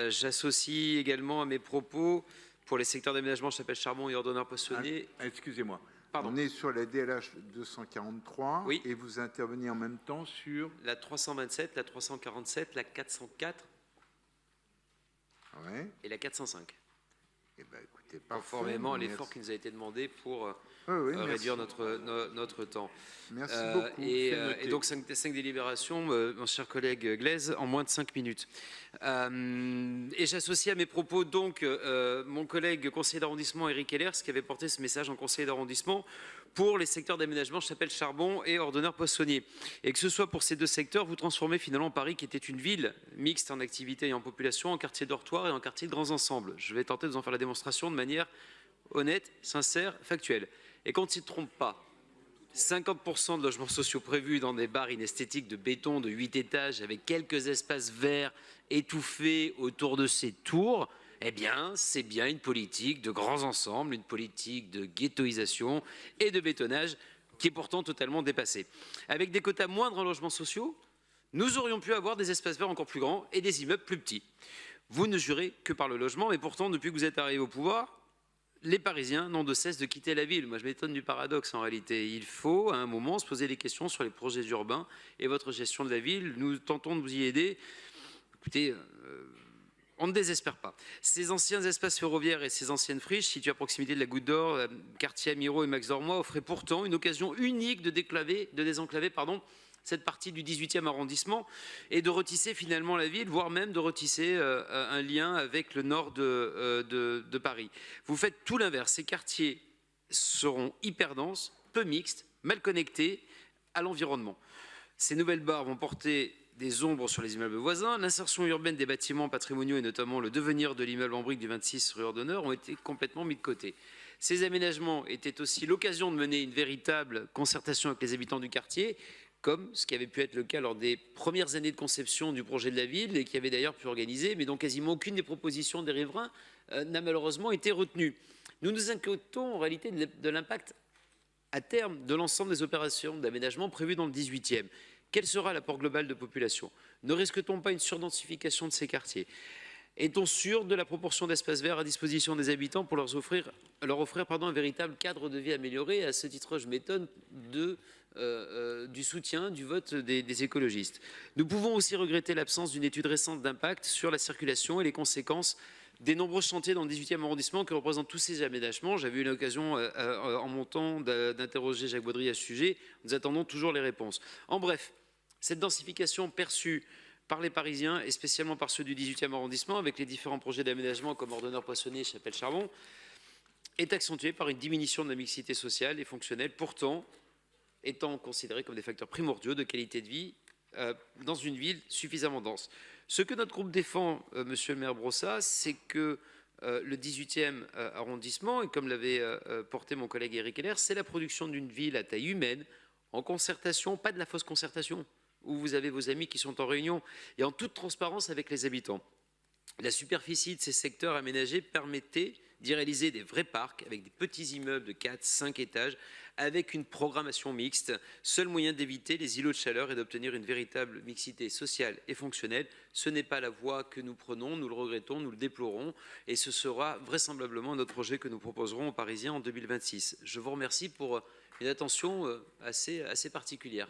J'associe également à mes propos pour les secteurs d'aménagement Chapelle-Charbon et Ordonneur-Poissonnier. Excusez-moi. Pardon. On est sur la DLH 243 oui. Et vous intervenez en même temps sur la 327, la 347, la 404 et la 405. Eh ben, écoutez, parfait. Conformément à l'effort qui nous a été demandé pour réduire notre temps. Merci beaucoup. Et donc 5 délibérations, mon cher collègue Glaise, en moins de 5 minutes. Et j'associe à mes propos donc mon collègue conseiller d'arrondissement Éric Hellers qui avait porté ce message en conseiller d'arrondissement pour les secteurs d'aménagement Chapelle-Charbon et Ordonneur-Poissonnier. Et que ce soit pour ces deux secteurs, vous transformez finalement Paris, qui était une ville mixte en activité et en population, en quartier dortoir et en quartier de grands ensembles. Je vais tenter de vous en faire la démonstration de manière honnête, sincère, factuelle. Et qu'on ne s'y trompe pas, 50% de logements sociaux prévus dans des bars inesthétiques de béton de 8 étages avec quelques espaces verts étouffés autour de ces tours, eh bien, c'est bien une politique de grands ensembles, une politique de ghettoisation et de bétonnage qui est pourtant totalement dépassée. Avec des quotas moindres en logements sociaux, nous aurions pu avoir des espaces verts encore plus grands et des immeubles plus petits. Vous ne jurez que par le logement, mais pourtant, depuis que vous êtes arrivé au pouvoir, les Parisiens n'ont de cesse de quitter la ville. Moi, je m'étonne du paradoxe en réalité. Il faut, à un moment, se poser des questions sur les projets urbains et votre gestion de la ville. Nous tentons de vous y aider. Écoutez, on ne désespère pas. Ces anciens espaces ferroviaires et ces anciennes friches, situées à proximité de la Goutte d'Or, quartier Amirault et Max Dormois, offraient pourtant une occasion unique de désenclaver cette partie du 18e arrondissement et de retisser finalement la ville, voire même de retisser un lien avec le nord de Paris. Vous faites tout l'inverse. Ces quartiers seront hyper denses, peu mixtes, mal connectés à l'environnement. Ces nouvelles barres vont porter des ombres sur les immeubles voisins. L'insertion urbaine des bâtiments patrimoniaux et notamment le devenir de l'immeuble en briques du 26 rue Ordonneur ont été complètement mis de côté. Ces aménagements étaient aussi l'occasion de mener une véritable concertation avec les habitants du quartier, comme ce qui avait pu être le cas lors des premières années de conception du projet de la ville et qui avait d'ailleurs pu organiser, mais dont quasiment aucune des propositions des riverains n'a malheureusement été retenue. Nous nous inquiétons en réalité de l'impact à terme de l'ensemble des opérations d'aménagement prévues dans le 18e. Quel sera l'apport global de population? Ne risque-t-on pas une surdensification de ces quartiers? Est-on sûr de la proportion d'espaces verts à disposition des habitants pour leur offrir un véritable cadre de vie amélioré? À ce titre, je m'étonne du soutien, du vote des écologistes. Nous pouvons aussi regretter l'absence d'une étude récente d'impact sur la circulation et les conséquences des nombreux chantiers dans le 18e arrondissement que représentent tous ces aménagements. J'avais eu l'occasion en montant d'interroger Jacques Baudry à ce sujet. Nous attendons toujours les réponses. En bref, cette densification perçue par les Parisiens et spécialement par ceux du 18e arrondissement avec les différents projets d'aménagement comme Ordonneur-Poissonnier et Chapelle-Charbon est accentuée par une diminution de la mixité sociale et fonctionnelle, pourtant étant considérés comme des facteurs primordiaux de qualité de vie dans une ville suffisamment dense. Ce que notre groupe défend, monsieur le maire Brossat, c'est que le 18e arrondissement, et comme l'avait porté mon collègue Éric Hellers, c'est la production d'une ville à taille humaine, en concertation, pas de la fausse concertation, où vous avez vos amis qui sont en réunion, et en toute transparence avec les habitants. La superficie de ces secteurs aménagés permettait d'y réaliser des vrais parcs avec des petits immeubles de 4-5 étages avec une programmation mixte, seul moyen d'éviter les îlots de chaleur et d'obtenir une véritable mixité sociale et fonctionnelle. Ce n'est pas la voie que nous prenons, nous le regrettons, nous le déplorons et ce sera vraisemblablement notre projet que nous proposerons aux Parisiens en 2026. Je vous remercie pour une attention assez particulière.